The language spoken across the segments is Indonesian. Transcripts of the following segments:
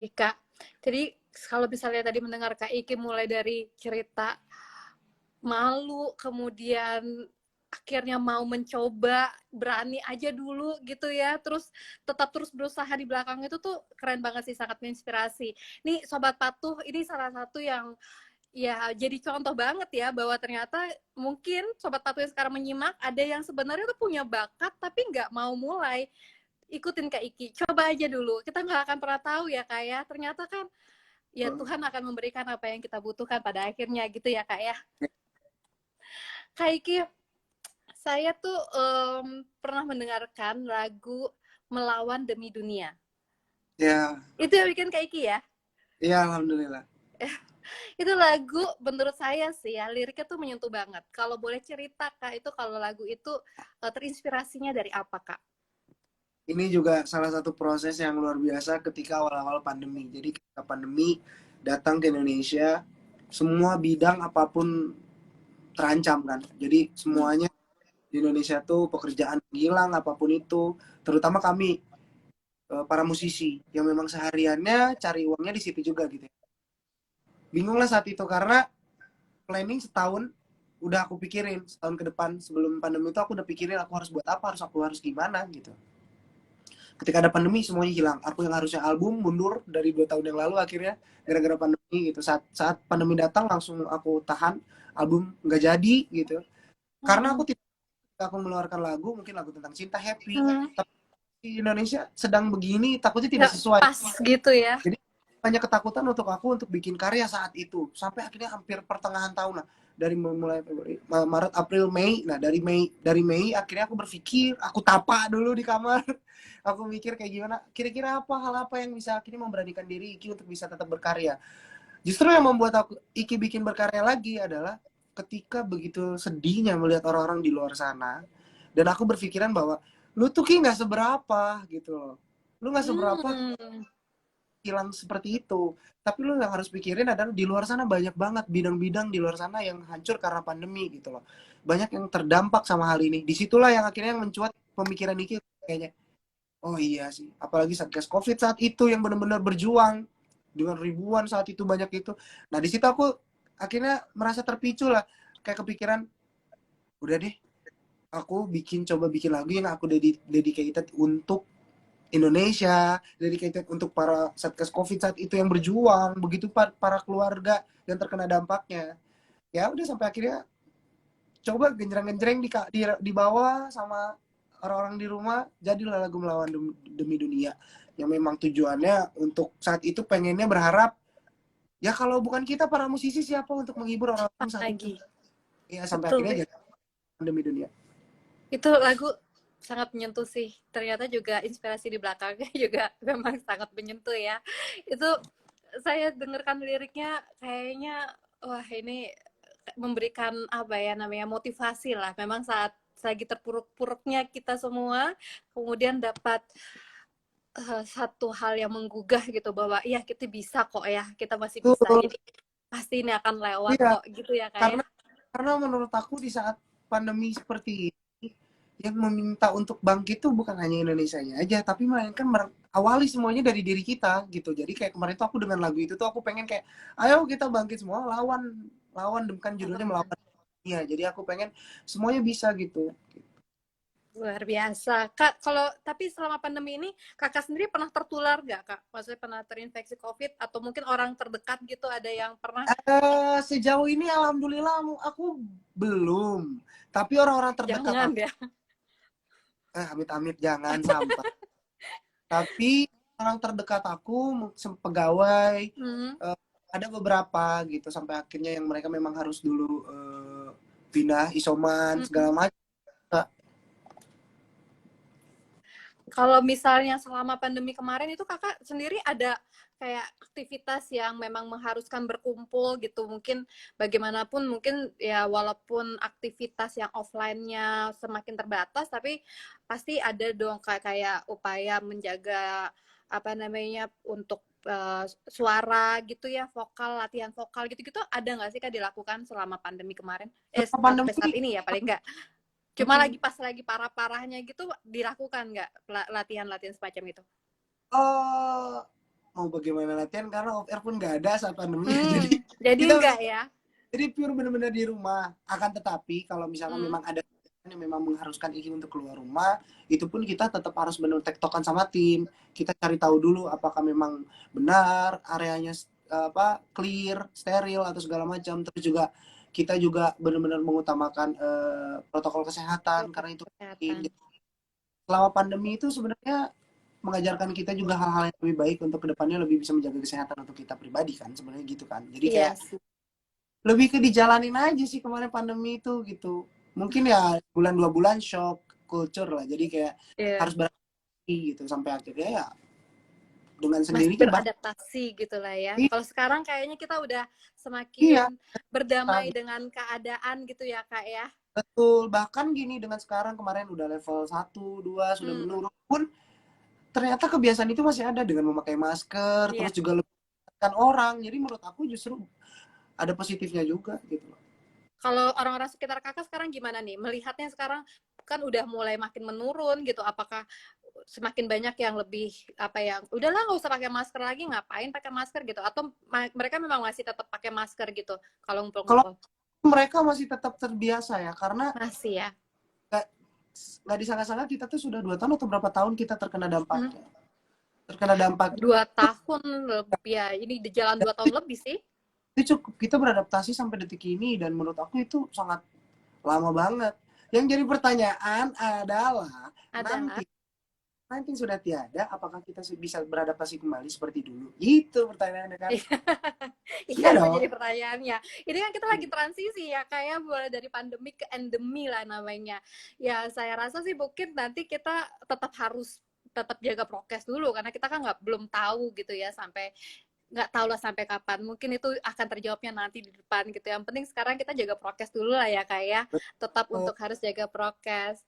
Ika. Jadi kalau misalnya tadi mendengar Kak Iki mulai dari cerita malu, kemudian akhirnya mau mencoba, berani aja dulu gitu ya, terus tetap terus berusaha di belakang itu tuh keren banget sih, sangat menginspirasi. Nih Sobat Patuh, ini salah satu yang ya jadi contoh banget ya, bahwa ternyata mungkin Sobat Patuh yang sekarang menyimak, ada yang sebenarnya tuh punya bakat tapi nggak mau mulai. Ikutin Kak Iki, coba aja dulu, kita nggak akan pernah tahu ya Kak ya, ternyata kan ya Tuhan akan memberikan apa yang kita butuhkan pada akhirnya gitu ya Kak ya. Kak Iki, saya tuh pernah mendengarkan lagu Melawan Demi Dunia. Ya, Itu yang bikin Kak Iki ya? ya alhamdulillah. Itu lagu menurut saya sih ya, liriknya tuh menyentuh banget. Kalau boleh cerita Kak, itu kalau lagu itu terinspirasinya dari apa Kak? Ini juga salah satu proses yang luar biasa ketika awal-awal pandemi. Jadi ketika pandemi datang ke Indonesia, semua bidang apapun terancam kan. Jadi semuanya di Indonesia tuh pekerjaan hilang apapun itu, terutama kami para musisi yang memang sehariannya cari uangnya di situ juga gitu. Bingung lah saat itu karena planning setahun udah aku pikirin setahun ke depan sebelum pandemi itu aku udah pikirin aku harus buat apa, aku harus gimana gitu. Ketika ada pandemi semuanya hilang. Aku yang harusnya album mundur dari 2 tahun yang lalu akhirnya gara-gara pandemi gitu. Saat pandemi datang langsung aku tahan album nggak jadi gitu. Karena Hmm. aku tidak aku mengeluarkan lagu mungkin lagu tentang cinta happy. Hmm. Tapi di Indonesia sedang begini takutnya tidak Nggak sesuai. pas gitu ya. Jadi banyak ketakutan untuk aku untuk bikin karya saat itu sampai akhirnya hampir pertengahan tahun lah dari mulai Maret April Mei. Nah dari Mei akhirnya aku berpikir aku tapa dulu di kamar. Aku mikir kayak gimana kira-kira apa hal apa yang bisa akhirnya memberanikan diri Iki untuk bisa tetap berkarya. Justru yang membuat aku Iki bikin berkarya lagi adalah ketika begitu sedihnya melihat orang-orang di luar sana dan aku berpikiran bahwa lu tuh Ki nggak seberapa gitu loh. Lu nggak seberapa Hmm. hilang seperti itu. Tapi lu yang harus pikirin adalah di luar sana banyak banget bidang-bidang di luar sana yang hancur karena pandemi gitu loh. Banyak yang terdampak sama hal ini. Disitulah yang akhirnya yang mencuat pemikiran Niki kayaknya. Oh iya sih. Apalagi Satgas Covid saat itu yang benar-benar berjuang dengan ribuan saat itu banyak itu. Nah di situ aku akhirnya merasa terpicu lah. Kayak kepikiran, udah deh. Aku coba bikin lagu yang aku dedicated untuk Indonesia, dedicated untuk para Satgas Covid saat itu yang berjuang, begitu para keluarga yang terkena dampaknya. Ya udah sampai akhirnya coba genjreng-genjreng di bawah sama orang-orang di rumah, jadilah lagu Melawan Demi Dunia. Yang memang tujuannya untuk saat itu pengennya berharap, ya kalau bukan kita para musisi siapa untuk menghibur orang-orang saat itu. Lagi. Ya sampai Betul. akhirnya jadi Demi Dunia. Itu lagu sangat menyentuh sih. Ternyata juga inspirasi di belakangnya juga memang sangat menyentuh ya. Itu saya dengarkan liriknya kayaknya wah ini memberikan apa ya namanya motivasi lah. Memang saat lagi terpuruk-puruknya kita semua, kemudian dapat satu hal yang menggugah gitu bahwa iya kita bisa kok ya, kita masih bisa. Betul. Jadi pasti ini akan lewat Iya, kok gitu ya kayak. karena karena menurut aku di saat pandemi seperti ini yang meminta untuk bangkit tuh bukan hanya Indonesianya aja tapi melainkan awali semuanya dari diri kita gitu. Jadi kayak kemarin tuh aku dengan lagu itu tuh aku pengen kayak ayo kita bangkit semua lawan lawan kan judulnya melawan dunia. Jadi aku pengen semuanya bisa gitu. Luar biasa. Kak, kalau tapi selama pandemi ini kakak sendiri pernah tertular nggak kak? Maksudnya pernah terinfeksi COVID atau mungkin orang terdekat gitu ada yang pernah? Sejauh ini alhamdulillah aku belum. Tapi orang-orang terdekat Jangan aku ya. amit-amit jangan sampai. Tapi orang terdekat aku pegawai Hmm. ada beberapa gitu sampai akhirnya yang mereka memang harus dulu pindah isoman Hmm. segala macam. Kalau misalnya selama pandemi kemarin itu kakak sendiri ada kayak aktivitas yang memang mengharuskan berkumpul gitu, mungkin bagaimanapun mungkin ya walaupun aktivitas yang offline-nya semakin terbatas tapi pasti ada dong kayak upaya menjaga apa namanya untuk suara gitu ya, vokal, latihan vokal gitu-gitu ada nggak sih kak dilakukan selama pandemi kemarin? Selama Sampai saat pandemi ini ya paling nggak. Cuma mm, lagi pas lagi parah-parahnya gitu dilakukan nggak latihan-latihan semacam itu? eh, mau bagaimana latihan karena off air pun nggak ada saat pandemi. Jadi Kita enggak ya? jadi pure benar-benar di rumah. Akan tetapi kalau misalkan Hmm, memang ada yang memang mengharuskan Iki untuk keluar rumah, itu pun kita tetap harus benar tektokan sama tim. Kita cari tahu dulu apakah memang benar areanya clear, steril atau segala macam. Terus juga kita juga benar-benar mengutamakan protokol kesehatan karena itu kesehatan. penting. Selama pandemi itu sebenarnya mengajarkan kita juga hal-hal yang lebih baik untuk kedepannya lebih bisa menjaga kesehatan untuk kita pribadi kan sebenarnya gitu kan. Jadi Iya kayak sih. lebih ke dijalanin aja sih kemarin pandemi itu gitu. Mungkin ya bulan 2 bulan shock culture lah. Jadi kayak Iya. harus beradaptasi gitu sampai akhirnya ya dengan Masih sendirinya bahkan beradaptasi gitu lah ya. Kalau sekarang kayaknya kita udah iya semakin berdamai dengan keadaan gitu ya Kak ya. betul bahkan gini dengan sekarang kemarin udah level 1 2 sudah Hmm, menurun pun ternyata kebiasaan itu masih ada dengan memakai masker iya. terus juga lebih kan orang. Jadi menurut aku justru ada positifnya juga gitu loh. Kalau orang-orang sekitar Kakak sekarang gimana nih? Melihatnya sekarang kan udah mulai makin menurun gitu. Apakah semakin banyak yang lebih apa ya? Udahlah nggak usah pakai masker lagi, ngapain pakai masker gitu? Atau mereka memang masih tetap pakai masker gitu kalau Kalau ngumpul-ngumpul? mereka masih tetap terbiasa ya karena Masih ya. nggak nggak disangka-sangka kita tuh sudah 2 tahun atau berapa tahun kita Hmm. terkena dampaknya 2 tahun lebih ya. Ini di jalan 2 tahun lebih sih. itu cukup kita beradaptasi sampai detik ini dan menurut aku itu sangat lama banget. Yang jadi pertanyaan adalah Adalah nanti nanti sudah tiada apakah kita bisa beradaptasi kembali seperti dulu itu pertanyaannya kan. iya Iya itu dong. jadi pertanyaannya. Ini kan kita lagi transisi ya, kayak mulai dari pandemi ke endemi lah namanya. Ya saya rasa sih mungkin nanti kita tetap harus tetap jaga prokes dulu karena kita kan belum tahu gitu ya sampai nggak tahu lah sampai kapan. Mungkin itu akan terjawabnya nanti di depan gitu. Yang penting sekarang kita jaga prokes dulu lah ya kak ya. Tetap Betul. untuk harus jaga prokes.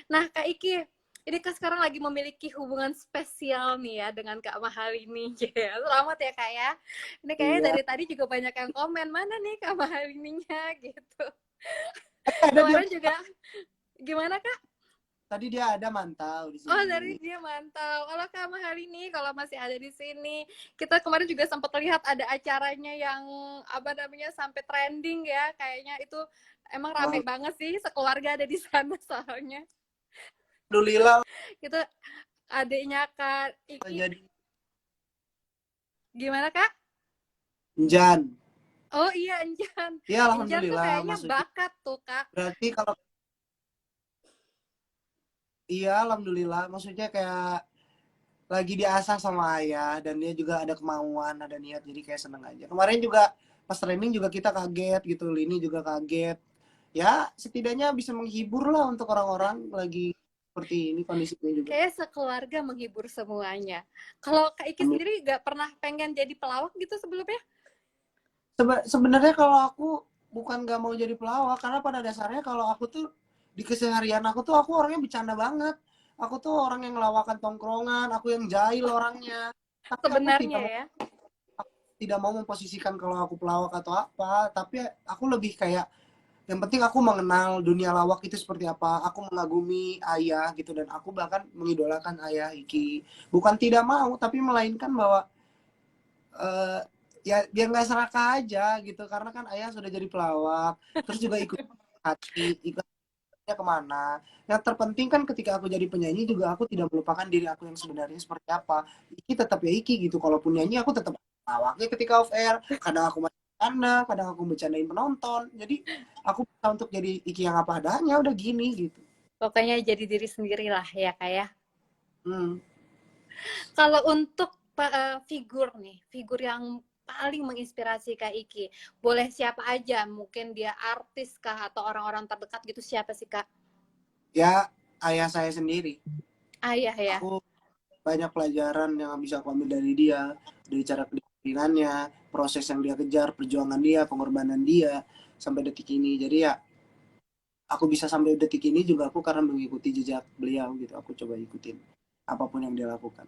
Nah Kak Iki, ini kan sekarang lagi memiliki hubungan spesial nih ya dengan Kak Mahal ini. Ya, selamat ya Kak ya. Ini kayaknya Iya. dari tadi juga banyak yang komen, mana nih Kak Mahal ininya gitu. Ada dia Kemarin juga, gimana Kak? tadi dia ada mantau di Oh sini. dari dia mantau. Kalau Kak Mahal ini, kalau masih ada di sini, kita kemarin juga sempat lihat ada acaranya yang apa namanya sampai trending ya. Kayaknya itu emang rame Oh, banget sih, sekeluarga ada di sana soalnya. alhamdulillah Itu adiknya Kak Iki. jadi Gimana Kak? Jan. Oh iya Enjan. Ya Enjan tuh alhamdulillah kayaknya maksudnya bakat tuh Kak. berarti kalau iya alhamdulillah maksudnya kayak lagi diasah sama ayah dan dia juga ada kemauan ada niat jadi kayak seneng aja kemarin juga pas training juga kita kaget gitu Lini juga kaget ya setidaknya bisa menghibur lah untuk orang-orang lagi seperti ini kondisinya juga. Kayak sekeluarga menghibur semuanya. Kalau Kak Iki Amin. sendiri gak pernah pengen jadi pelawak gitu sebelumnya? Sebenarnya kalau aku bukan gak mau jadi pelawak karena pada dasarnya kalau aku tuh di keseharian aku tuh aku orangnya bercanda banget. Aku tuh orang yang ngelawakan tongkrongan, aku yang jahil orangnya. Tapi aku Sebenarnya ya. tidak mau memposisikan kalau aku pelawak atau apa, tapi aku lebih kayak yang penting aku mengenal dunia lawak itu seperti apa. Aku mengagumi ayah gitu dan aku bahkan mengidolakan ayah Iki. Bukan tidak mau, tapi melainkan bahwa eh, ya biar nggak serakah aja gitu karena kan ayah sudah jadi pelawak terus juga ikut hati ikutnya kemana yang terpenting kan ketika aku jadi penyanyi juga aku tidak melupakan diri aku yang sebenarnya seperti apa. Iki tetap ya Iki gitu kalaupun nyanyi aku tetap pelawaknya ketika off air kadang aku bercanda kadang aku bercandain penonton jadi aku bisa untuk jadi Iki yang apa adanya udah gini gitu. Pokoknya jadi diri sendiri lah ya Kak ya. hmm. Kalau untuk figur nih, figur yang paling menginspirasi Kak Iki, boleh siapa aja, mungkin dia artis kah atau orang-orang terdekat gitu siapa sih Kak? Ya ayah saya sendiri Ayah ya. aku banyak pelajaran yang bisa aku ambil dari dia, dari cara kedisiplinannya, proses yang dia kejar, perjuangan dia, pengorbanan dia sampai detik ini. Jadi ya aku bisa sampai detik ini juga aku karena mengikuti jejak beliau gitu. Aku coba ikutin apapun yang dia lakukan.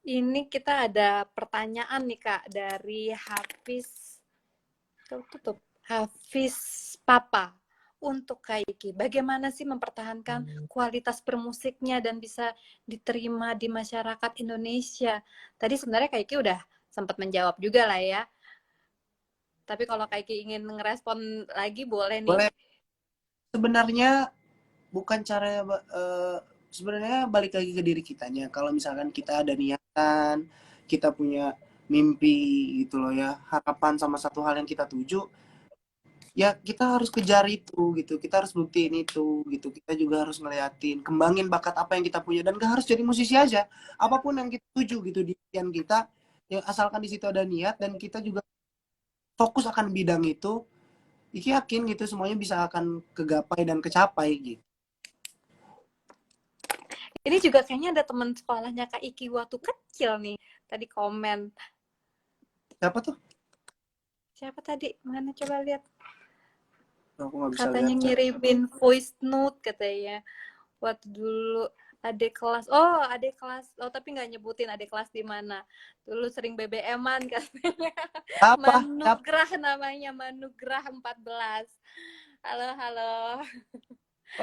Ini kita ada pertanyaan nih Kak dari Hafiz tutup Hafiz Papa. untuk Kak Iki, bagaimana sih mempertahankan kualitas bermusiknya dan bisa diterima di masyarakat Indonesia? Tadi sebenarnya Kak Iki udah sempat menjawab juga lah ya. Tapi kalau Kak Iki ingin ngerespon lagi boleh nih. Boleh. Sebenarnya bukan cara sebenarnya balik lagi ke diri kitanya. Kalau misalkan kita ada niatan, kita punya mimpi gitu loh ya, harapan sama satu hal yang kita tuju, ya kita harus kejar itu gitu. Kita harus buktiin itu gitu. Kita juga harus ngeliatin, kembangin bakat apa yang kita punya dan gak harus jadi musisi aja. Apapun yang kita tuju gitu di impian kita, ya asalkan di situ ada niat dan kita juga fokus akan bidang itu, Iki yakin gitu semuanya bisa akan kegapai dan kecapai gitu. Ini juga kayaknya ada teman sekolahnya Kak Iki waktu kecil nih. Tadi komen. Siapa tuh? Siapa tadi? Mana coba lihat. Aku nggak bisa Katanya lihat. ngirimin voice note katanya. Waktu dulu adik kelas. Oh, adik kelas. Oh, tapi nggak nyebutin adik kelas di mana. Dulu sering BBM-an katanya. Apa? Siapa? Manugrah namanya, Manugrah 14. Halo, halo.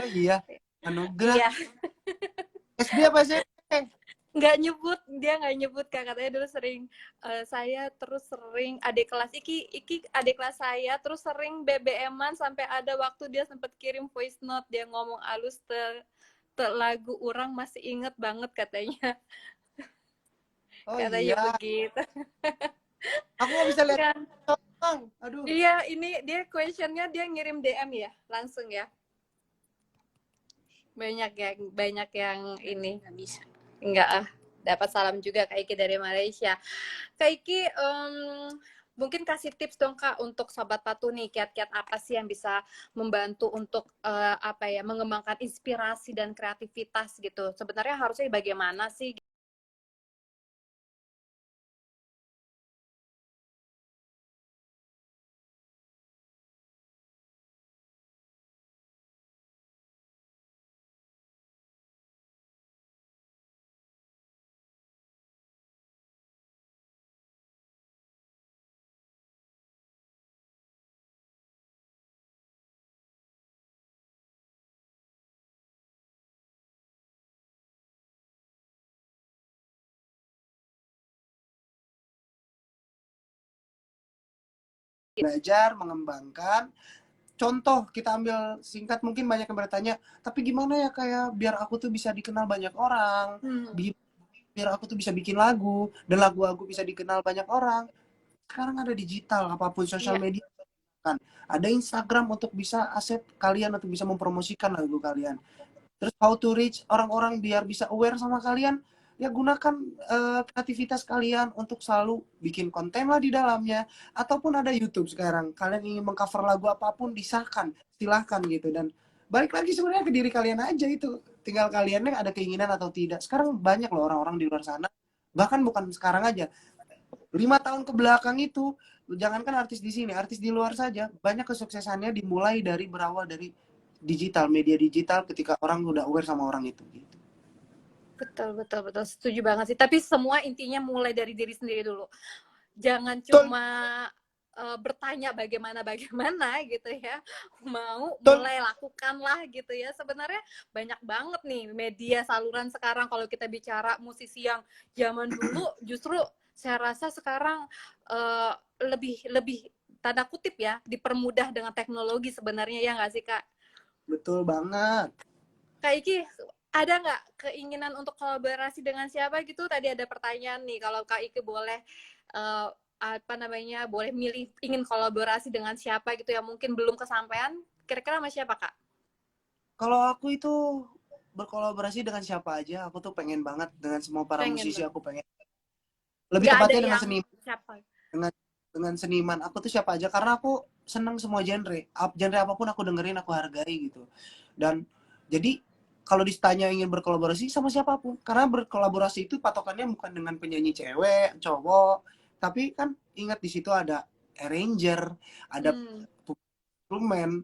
Oh iya, Anugrah. Iya. SD apa SMP? Nggak nyebut, dia nggak nyebut Kak, katanya dulu sering saya terus sering adik kelas Iki adik kelas saya terus sering BBM-an sampai ada waktu dia sempat kirim voice note, dia ngomong alus te lagu orang masih inget banget katanya. Oh Katanya iya, begitu aku nggak bisa lihat. kan. Aduh. Iya, ini dia questionnya dia ngirim DM ya langsung ya, banyak yang ini nggak bisa, nggak dapat salam juga Kak Iki dari Malaysia. Kak Iki, mungkin kasih tips dong Kak untuk Sobat Patu nih, kiat-kiat apa sih yang bisa membantu untuk apa ya, mengembangkan inspirasi dan kreativitas gitu. Sebenarnya harusnya bagaimana sih? Belajar, mengembangkan. Contoh, kita ambil singkat, mungkin banyak yang bertanya, tapi gimana ya kayak biar aku tuh bisa dikenal banyak orang, biar aku tuh bisa bikin lagu, dan lagu aku bisa dikenal banyak orang. Sekarang ada digital, apapun sosial Iya, media kan. Ada Instagram untuk bisa aset kalian untuk bisa mempromosikan lagu kalian. Terus how to reach orang-orang biar bisa aware sama kalian, ya gunakan kreativitas kalian untuk selalu bikin konten lah di dalamnya. Ataupun ada YouTube sekarang, kalian ingin mengcover lagu apapun disahkan, silahkan gitu. Dan balik lagi sebenarnya ke diri kalian aja itu, tinggal kaliannya ada keinginan atau tidak. Sekarang banyak loh orang-orang di luar sana, bahkan bukan sekarang aja, 5 tahun ke belakang itu, jangankan artis di sini, artis di luar saja, banyak kesuksesannya dimulai dari berawal dari digital, media digital ketika orang udah aware sama orang itu. Gitu. betul, betul, betul. Setuju banget sih. Tapi semua intinya mulai dari diri sendiri dulu. Jangan Betul, cuma bertanya bagaimana gitu ya, mau betul. mulai lakukanlah gitu ya. Sebenarnya banyak banget nih media saluran sekarang, kalau kita bicara musisi yang zaman dulu justru saya rasa sekarang uh, lebih lebih tanda kutip ya dipermudah dengan teknologi sebenarnya, ya nggak sih Kak? Betul banget. Kak Iki, ada nggak keinginan untuk kolaborasi dengan siapa gitu? Tadi ada pertanyaan nih, kalau Kak Iki boleh uh, apa namanya, boleh milih ingin kolaborasi dengan siapa gitu yang mungkin belum kesampaian, kira-kira sama siapa Kak? Kalau aku itu berkolaborasi dengan siapa aja, aku tuh pengen banget dengan semua para Pengen musisi, banget. aku pengen. Lebih Nggak ada tepatnya dengan yang seniman, siapa? dengan seniman. Aku tuh siapa aja karena aku seneng semua genre. Genre apapun aku dengerin, aku hargai gitu. Dan jadi kalau ditanya ingin berkolaborasi sama siapapun, karena berkolaborasi itu patokannya bukan dengan penyanyi cewek, cowok, tapi kan ingat di situ ada arranger, ada Hmm, instrumen,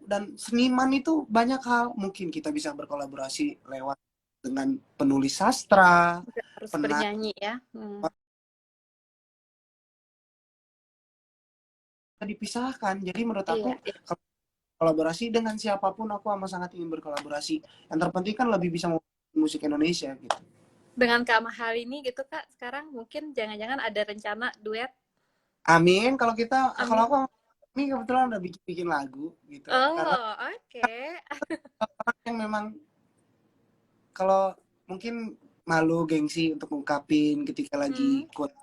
dan seniman itu banyak hal. Mungkin kita bisa berkolaborasi lewat dengan penulis sastra, harus penari, bernyanyi ya. dipisahkan. Jadi menurut aku Iya, iya. kolaborasi dengan siapapun, aku amat sangat ingin berkolaborasi. Yang terpenting kan lebih bisa musik Indonesia gitu. Dengan Kak Mahal ini gitu Kak, sekarang mungkin jangan-jangan ada rencana duet. Amin. Kalau Amin. aku ini kebetulan udah bikin lagu gitu. Karena Oh, oke. orang yang memang kalau mungkin malu gengsi untuk ngungkapin ketika Hmm. lagi kuat.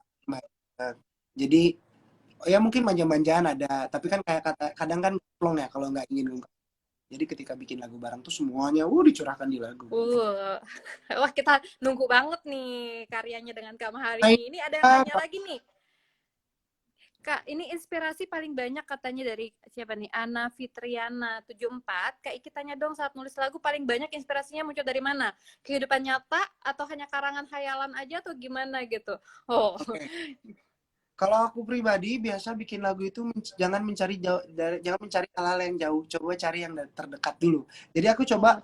Jadi ya mungkin manja-manjaan ada, tapi kan kayak kadang kan plong ya kalau nggak ingin ngungkap. Jadi ketika bikin lagu bareng tuh semuanya dicurahkan di lagu. Uh. Wah, kita nunggu banget nih karyanya dengan Kak Mahal Nah, ini. Ini ada yang nanya lagi nih. Kak, ini inspirasi paling banyak katanya dari siapa nih? Ana Fitriana 74. Kak Iki tanya dong, saat nulis lagu paling banyak inspirasinya muncul dari mana? Kehidupan nyata atau hanya karangan hayalan aja atau gimana gitu? Oh. Oke. Kalau aku pribadi biasa bikin lagu itu jangan mencari jangan mencari hal-hal yang jauh, coba cari yang terdekat dulu. Jadi aku coba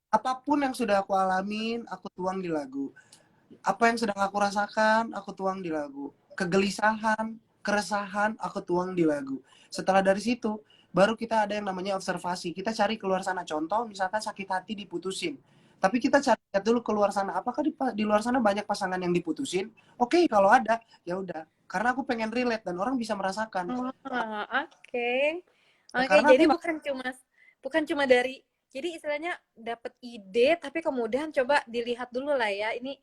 apapun yang sudah aku alamin, aku tuang di lagu. Apa yang sedang aku rasakan, aku tuang di lagu. Kegelisahan, keresahan, aku tuang di lagu. Setelah dari situ, baru kita ada yang namanya observasi. Kita cari keluar sana. Contoh, misalkan sakit hati diputusin. Tapi kita cari lihat dulu keluar sana. Apakah di luar sana banyak pasangan yang diputusin? Oke, kalau ada, ya udah. Karena aku pengen relate dan orang bisa merasakan. Oh, oke. Ya, Oke, karena jadi aku bukan cuma dari jadi istilahnya dapat ide tapi kemudian coba dilihat dulu lah ya. Ini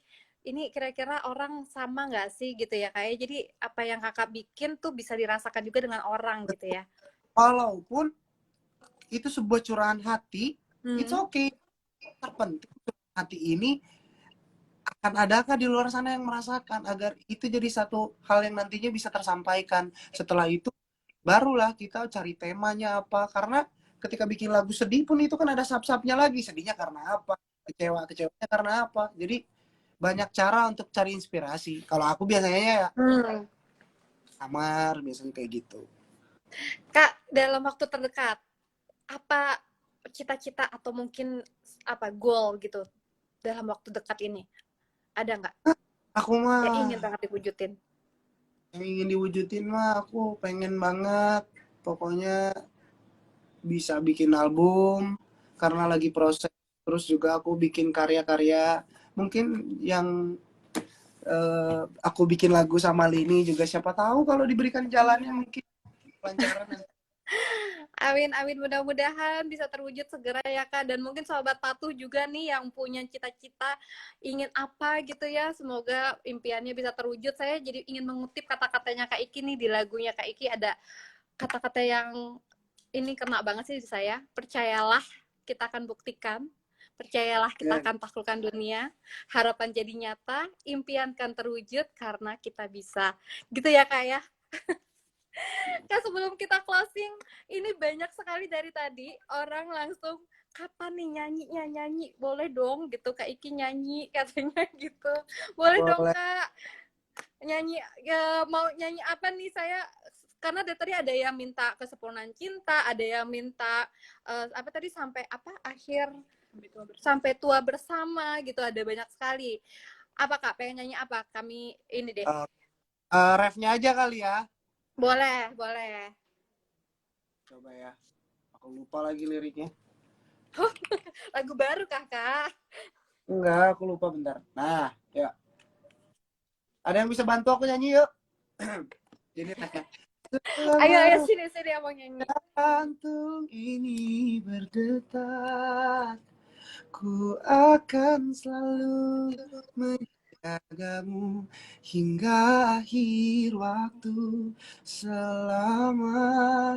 kira-kira orang sama nggak sih gitu ya kayak. Jadi apa yang Kakak bikin tuh bisa dirasakan juga dengan orang gitu ya. walaupun itu sebuah curahan hati, it's Hmm. okay. Terpenting hati ini akan adakah di luar sana yang merasakan agar itu jadi satu hal yang nantinya bisa tersampaikan. Setelah itu barulah kita cari temanya apa, karena ketika bikin lagu sedih pun itu kan ada sub-subnya lagi, sedihnya karena apa, kecewanya karena apa. Jadi banyak cara untuk cari inspirasi. Kalau aku biasanya ya Hmm. kamar biasanya kayak gitu. Kak, dalam waktu terdekat apa cita-cita atau mungkin apa goal gitu dalam waktu dekat ini? Ada nggak Aku yang mah ingin banget diwujudin? yang ingin diwujudin mah aku pengen banget pokoknya bisa bikin album karena lagi proses, terus juga aku bikin karya-karya mungkin yang aku bikin lagu sama Lini juga, siapa tahu kalau diberikan jalannya mungkin lancaran. Amin, amin. Mudah-mudahan bisa terwujud segera ya Kak. Dan mungkin Sobat Patuh juga nih yang punya cita-cita ingin apa gitu ya. Semoga impiannya bisa terwujud. Saya jadi ingin mengutip kata-katanya Kak Iki nih di lagunya Kak Iki. Ada kata-kata yang ini kena banget sih di saya. Percayalah, kita akan buktikan. Percayalah, kita akan taklukkan dunia. Harapan jadi nyata, impian kan terwujud karena kita bisa. Gitu ya Kak ya. Kak, sebelum kita closing, ini banyak sekali dari tadi orang langsung kapan nih nyanyi, boleh dong gitu Kak Iki nyanyi katanya gitu, boleh dong Boleh. Kak nyanyi ya, mau nyanyi apa nih saya karena dari tadi ada yang minta kesempurnaan cinta, ada yang minta apa tadi sampai apa akhir sampai tua bersama gitu, ada banyak sekali. Apa Kak pengen nyanyi apa? Kami ini deh. Refnya aja kali ya. Boleh, boleh. Coba ya, aku lupa lagi liriknya. Lagu baru Kakak. Enggak, aku lupa bentar. Nah, ya, ada yang bisa bantu aku nyanyi yuk. Jadi refnya, Ayo, ayo selama sini, sini yang mau nyanyi. jantung ini berdetak, ku akan selalu menjagamu hingga akhir waktu, selama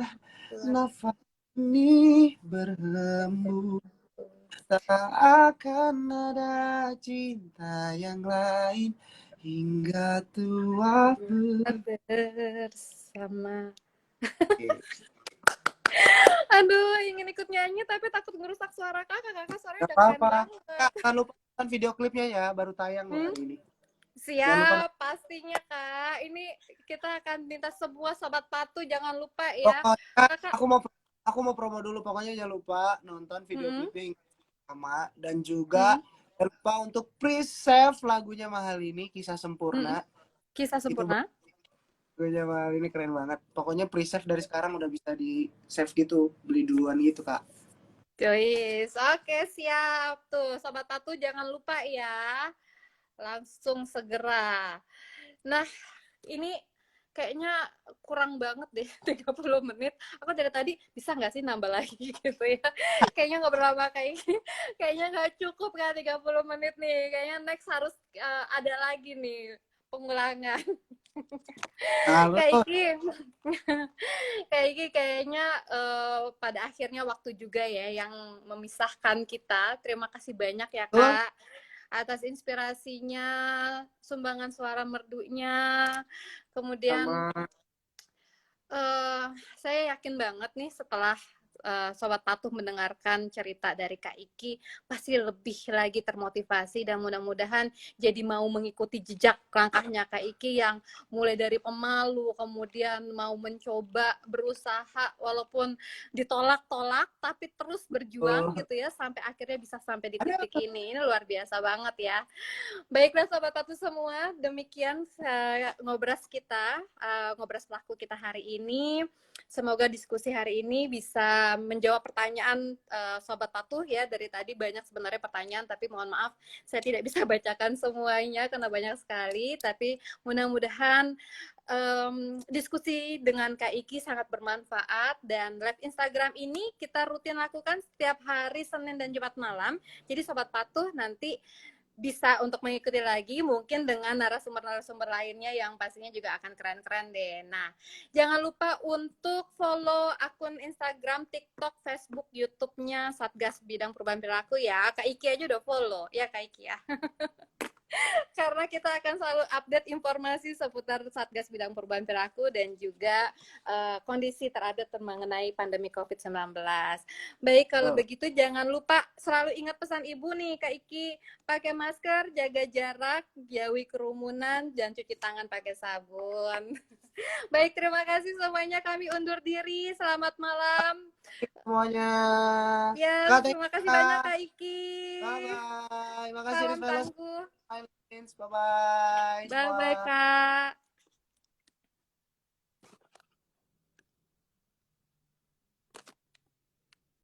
nafas ini berhembus. Tak akan ada cinta yang lain hingga tua Bersama. Oke. Aduh, ingin ikut nyanyi tapi takut ngerusak suara kakak. Kakak suaranya Gak udah keren apa-apa. banget. Kak, jangan lupa nonton video klipnya ya, baru tayang loh Hmm? hari ini. Jangan lupa Siap, pastinya Kak. Ini kita akan minta semua sobat patuh jangan lupa ya. pokoknya Kakak, aku mau promo dulu, pokoknya jangan lupa nonton video hmm, klipnya yang sama, dan juga hmm, jangan lupa untuk pre-save lagunya Mahal ini, Kisah hmm. Sempurna. Kisah Itu sempurna. Logonya mahal ini keren banget. Pokoknya pre-save dari sekarang udah bisa di save gitu, beli duluan gitu kak. Joyce, oke siap tuh Sobat Tatu jangan lupa ya, langsung segera. Nah ini kayaknya kurang banget deh 30 menit. Aku dari tadi bisa nggak sih nambah lagi gitu ya. Kayaknya nggak berlama kayak kayaknya nggak cukup kan 30 menit nih. Kayaknya next harus ada lagi nih pengulangan. Nah, Kayak gini. Kayak gini kayaknya pada akhirnya waktu juga ya yang memisahkan kita. Terima kasih banyak ya lo Kak atas inspirasinya, sumbangan suara merdunya. Kemudian sama saya yakin banget nih setelah Sobat Patuh mendengarkan cerita dari Kak Iki, pasti lebih lagi termotivasi dan mudah-mudahan jadi mau mengikuti jejak langkahnya Kak Iki yang mulai dari pemalu, kemudian mau mencoba berusaha walaupun ditolak-tolak, tapi terus berjuang gitu ya, sampai akhirnya bisa sampai di ada titik ini. Ini luar biasa banget ya. Baiklah Sobat Tatu semua, demikian ngobras kita, ngobras pelaku kita hari ini. Semoga diskusi hari ini bisa menjawab pertanyaan Sobat Tatu ya. Dari tadi banyak sebenarnya pertanyaan, tapi mohon maaf saya tidak bisa bacakan semuanya karena banyak sekali. Tapi mudah-mudahan diskusi dengan Kak Iki sangat bermanfaat, dan live Instagram ini kita rutin lakukan setiap hari Senin dan Jumat malam. Jadi Sobat Patuh nanti bisa untuk mengikuti lagi mungkin dengan narasumber-narasumber lainnya yang pastinya juga akan keren-keren deh. Nah, jangan lupa untuk follow akun Instagram, TikTok, Facebook, YouTube-nya Satgas Bidang Perubahan Perilaku ya. Kak Iki aja udah follow ya Kak Iki ya. Karena kita akan selalu update informasi seputar Satgas Bidang Perubahan Perilaku dan juga kondisi terupdate mengenai pandemi COVID-19. Baik, kalau begitu jangan lupa selalu ingat pesan Ibu nih, Kak Iki. Pakai masker, jaga jarak, jauhi kerumunan, dan cuci tangan pakai sabun. Baik, terima kasih semuanya. Kami undur diri. Selamat malam. semuanya. Ya, Kak, terima kasih banyak, Kak Iki. bye bye. Makasih Salam Rizvela. tangguh. Bye bye Bye-bye, semua. Kak.